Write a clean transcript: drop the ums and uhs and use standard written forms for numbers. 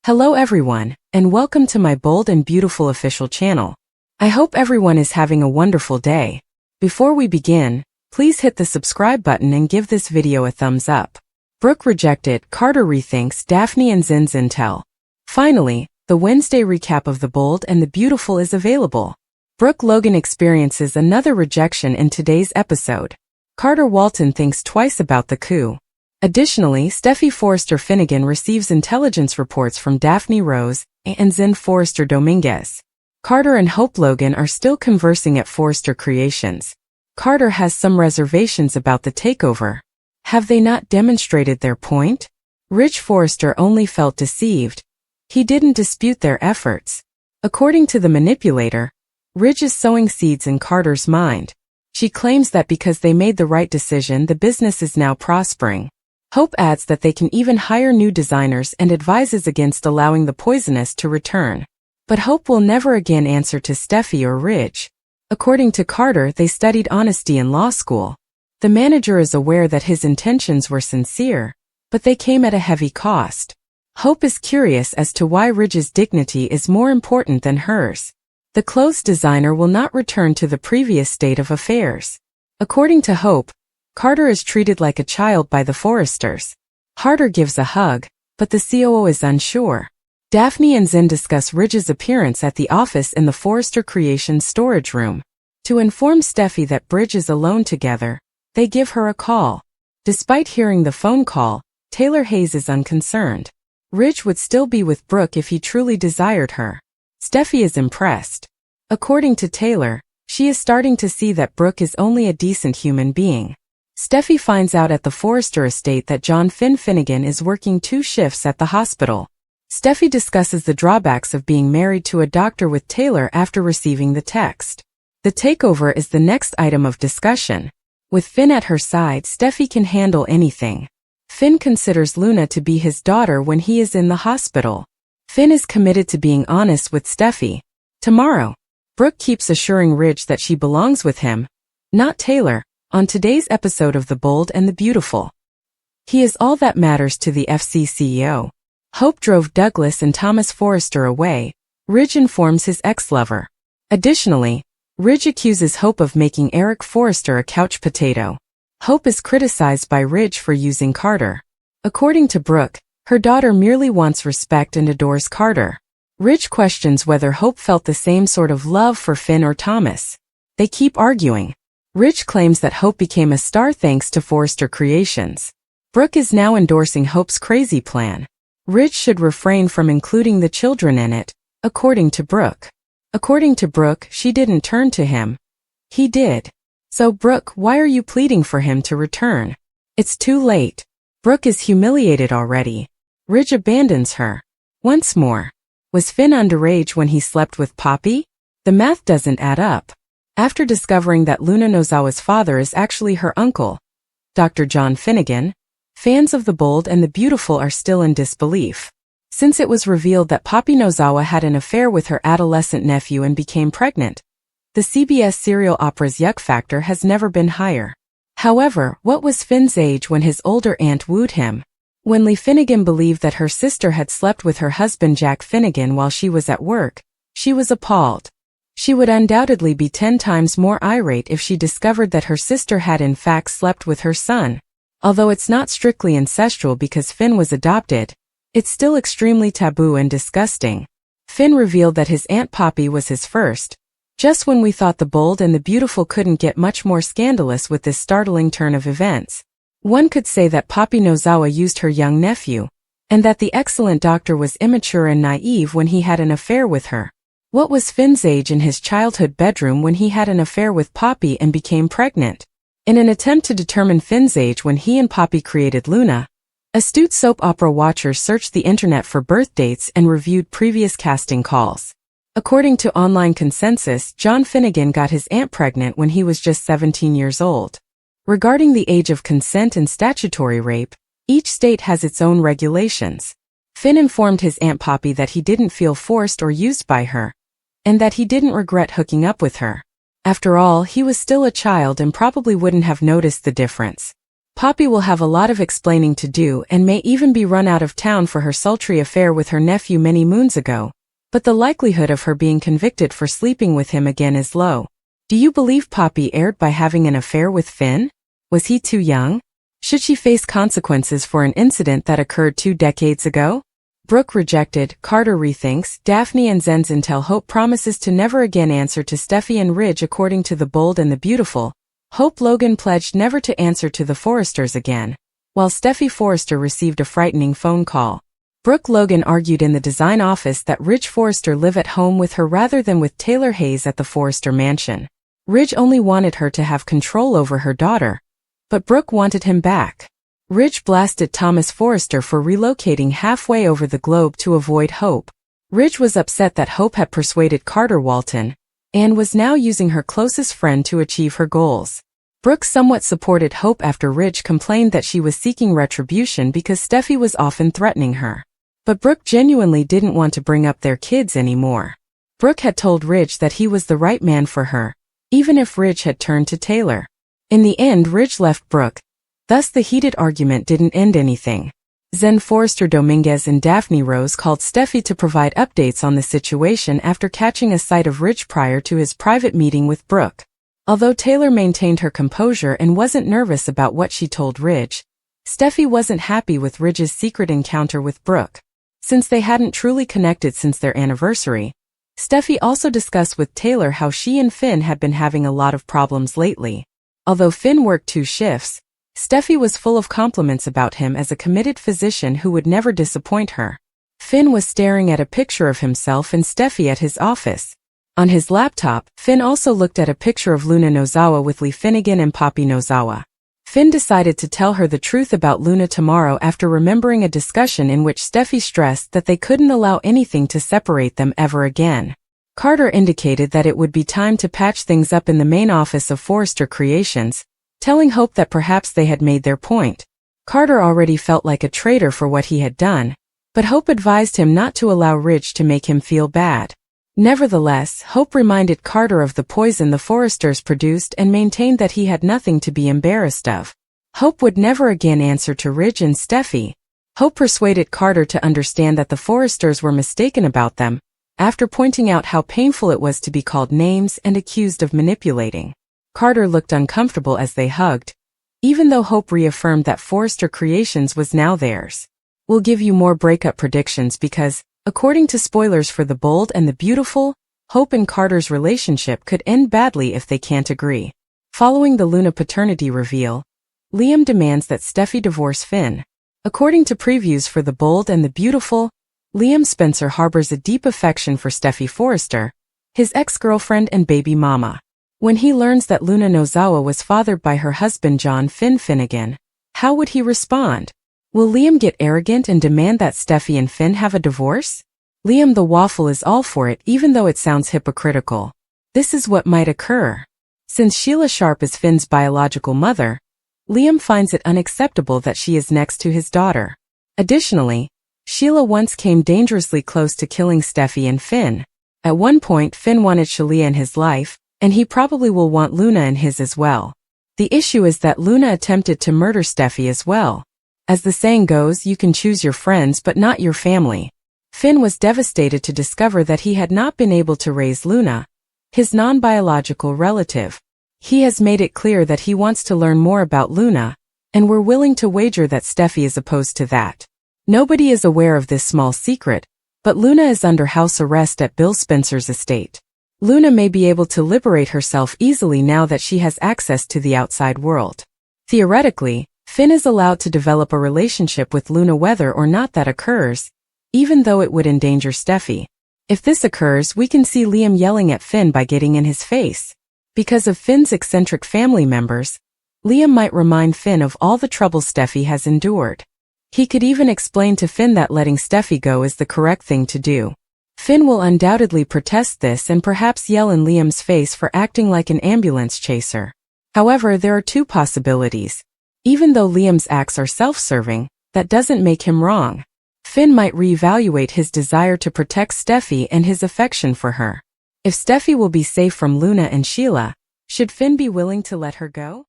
Hello everyone, and welcome to my bold and beautiful official channel. I hope everyone is having a wonderful day. Before we begin, please hit the subscribe button and give this video a thumbs up. Brooke rejected, Carter rethinks Daphne and Zend's intel. Finally, the Wednesday recap of the bold and the beautiful is available. Brooke Logan experiences another rejection in today's episode. Carter Walton thinks twice about the coup. Additionally, Steffi Forrester Finnegan receives intelligence reports from Daphne Rose and Zend Forrester Dominguez. Carter and Hope Logan are still conversing at Forrester Creations. Carter has some reservations about the takeover. Have they not demonstrated their point? Rich Forrester only felt deceived. He didn't dispute their efforts. According to the manipulator, Ridge is sowing seeds in Carter's mind. She claims that because they made the right decision, the business is now prospering. Hope adds that they can even hire new designers and advises against allowing the poisonous to return. But Hope will never again answer to Steffi or Ridge. According to Carter, they studied honesty in law school. The manager is aware that his intentions were sincere, but they came at a heavy cost. Hope is curious as to why Ridge's dignity is more important than hers. The clothes designer will not return to the previous state of affairs. According to Hope, Carter is treated like a child by the Forresters. Carter gives a hug, but the COO is unsure. Daphne and Zend discuss Ridge's appearance at the office in the Forrester Creations storage room. To inform Steffi that Ridge is alone together, they give her a call. Despite hearing the phone call, Taylor Hayes is unconcerned. Ridge would still be with Brooke if he truly desired her. Steffi is impressed. According to Taylor, she is starting to see that Brooke is only a decent human being. Steffi finds out at the Forrester estate that John Finnegan is working 2 shifts at the hospital. Steffi discusses the drawbacks of being married to a doctor with Taylor after receiving the text. The takeover is the next item of discussion. With Finn at her side, Steffi can handle anything. Finn considers Luna to be his daughter when he is in the hospital. Finn is committed to being honest with Steffi. Tomorrow, Brooke keeps assuring Ridge that she belongs with him, not Taylor. On today's episode of The Bold and the Beautiful, he is all that matters to the FC CEO. Hope drove Douglas and Thomas Forrester away. Ridge informs his ex-lover. Additionally, Ridge accuses Hope of making Eric Forrester a couch potato. Hope is criticized by Ridge for using Carter. According to Brooke, her daughter merely wants respect and adores Carter. Ridge questions whether Hope felt the same sort of love for Finn or Thomas. They keep arguing. Ridge claims that Hope became a star thanks to Forrester Creations. Brooke is now endorsing Hope's crazy plan. Ridge should refrain from including the children in it, according to Brooke. According to Brooke, she didn't turn to him. He did. So Brooke, why are you pleading for him to return? It's too late. Brooke is humiliated already. Ridge abandons her. Once more. Was Finn underage when he slept with Poppy? The math doesn't add up. After discovering that Luna Nozawa's father is actually her uncle, Dr. John Finnegan, fans of The Bold and the Beautiful are still in disbelief. Since it was revealed that Poppy Nozawa had an affair with her adolescent nephew and became pregnant, the CBS serial opera's yuck factor has never been higher. However, what was Finn's age when his older aunt wooed him? When Lee Finnegan believed that her sister had slept with her husband Jack Finnegan while she was at work, she was appalled. She would undoubtedly be 10 times more irate if she discovered that her sister had in fact slept with her son. Although it's not strictly ancestral because Finn was adopted, it's still extremely taboo and disgusting. Finn revealed that his Aunt Poppy was his first. Just when we thought The Bold and the Beautiful couldn't get much more scandalous with this startling turn of events, one could say that Poppy Nozawa used her young nephew, and that the excellent doctor was immature and naive when he had an affair with her. What was Finn's age in his childhood bedroom when he had an affair with Poppy and became pregnant? In an attempt to determine Finn's age when he and Poppy created Luna, astute soap opera watchers searched the internet for birth dates and reviewed previous casting calls. According to online consensus, John Finnegan got his aunt pregnant when he was just 17 years old. Regarding the age of consent and statutory rape, each state has its own regulations. Finn informed his Aunt Poppy that he didn't feel forced or used by her, and that he didn't regret hooking up with her. After all, he was still a child and probably wouldn't have noticed the difference. Poppy will have a lot of explaining to do and may even be run out of town for her sultry affair with her nephew many moons ago, but the likelihood of her being convicted for sleeping with him again is low. Do you believe Poppy erred by having an affair with Finn? Was he too young? Should she face consequences for an incident that occurred 2 decades ago? Brooke rejected, Carter rethinks, Daphne and Zend's intel. Hope promises to never again answer to Steffi and Ridge according to The Bold and the Beautiful. Hope Logan pledged never to answer to the Forresters again, while Steffi Forrester received a frightening phone call. Brooke Logan argued in the design office that Ridge Forrester live at home with her rather than with Taylor Hayes at the Forrester mansion. Ridge only wanted her to have control over her daughter, but Brooke wanted him back. Ridge blasted Thomas Forrester for relocating halfway over the globe to avoid Hope. Ridge was upset that Hope had persuaded Carter Walton, and was now using her closest friend to achieve her goals. Brooke somewhat supported Hope after Ridge complained that she was seeking retribution because Steffi was often threatening her. But Brooke genuinely didn't want to bring up their kids anymore. Brooke had told Ridge that he was the right man for her, even if Ridge had turned to Taylor. In the end, Ridge left Brooke. Thus the heated argument didn't end anything. Zend, Forrester Dominguez and Daphne Rose called Steffi to provide updates on the situation after catching a sight of Ridge prior to his private meeting with Brooke. Although Taylor maintained her composure and wasn't nervous about what she told Ridge, Steffi wasn't happy with Ridge's secret encounter with Brooke. Since they hadn't truly connected since their anniversary, Steffi also discussed with Taylor how she and Finn had been having a lot of problems lately. Although Finn worked 2 shifts, Steffi was full of compliments about him as a committed physician who would never disappoint her. Finn was staring at a picture of himself and Steffi at his office. On his laptop, Finn also looked at a picture of Luna Nozawa with Lee Finnegan and Poppy Nozawa. Finn decided to tell her the truth about Luna tomorrow after remembering a discussion in which Steffi stressed that they couldn't allow anything to separate them ever again. Carter indicated that it would be time to patch things up in the main office of Forrester Creations, telling Hope that perhaps they had made their point. Carter already felt like a traitor for what he had done, but Hope advised him not to allow Ridge to make him feel bad. Nevertheless, Hope reminded Carter of the poison the Forresters produced and maintained that he had nothing to be embarrassed of. Hope would never again answer to Ridge and Steffi. Hope persuaded Carter to understand that the Forresters were mistaken about them, after pointing out how painful it was to be called names and accused of manipulating. Carter looked uncomfortable as they hugged, even though Hope reaffirmed that Forrester Creations was now theirs. We'll give you more breakup predictions because, according to spoilers for The Bold and the Beautiful, Hope and Carter's relationship could end badly if they can't agree. Following the Luna paternity reveal, Liam demands that Steffi divorce Finn. According to previews for The Bold and the Beautiful, Liam Spencer harbors a deep affection for Steffi Forrester, his ex-girlfriend and baby mama. When he learns that Luna Nozawa was fathered by her husband John Finn Finnegan, how would he respond? Will Liam get arrogant and demand that Steffi and Finn have a divorce? Liam the Waffle is all for it even though it sounds hypocritical. This is what might occur. Since Sheila Sharp is Finn's biological mother, Liam finds it unacceptable that she is next to his daughter. Additionally, Sheila once came dangerously close to killing Steffi and Finn. At one point Finn wanted Sheila in his life, and he probably will want Luna in his as well. The issue is that Luna attempted to murder Steffi as well. As the saying goes, you can choose your friends but not your family. Finn was devastated to discover that he had not been able to raise Luna, his non-biological relative. He has made it clear that he wants to learn more about Luna, and we're willing to wager that Steffi is opposed to that. Nobody is aware of this small secret, but Luna is under house arrest at Bill Spencer's estate. Luna may be able to liberate herself easily now that she has access to the outside world. Theoretically, Finn is allowed to develop a relationship with Luna whether or not that occurs, even though it would endanger Steffi. If this occurs, we can see Liam yelling at Finn by getting in his face. Because of Finn's eccentric family members, Liam might remind Finn of all the trouble Steffi has endured. He could even explain to Finn that letting Steffi go is the correct thing to do. Finn will undoubtedly protest this and perhaps yell in Liam's face for acting like an ambulance chaser. However, there are 2 possibilities. Even though Liam's acts are self-serving, that doesn't make him wrong. Finn might reevaluate his desire to protect Steffi and his affection for her. If Steffi will be safe from Luna and Sheila, should Finn be willing to let her go?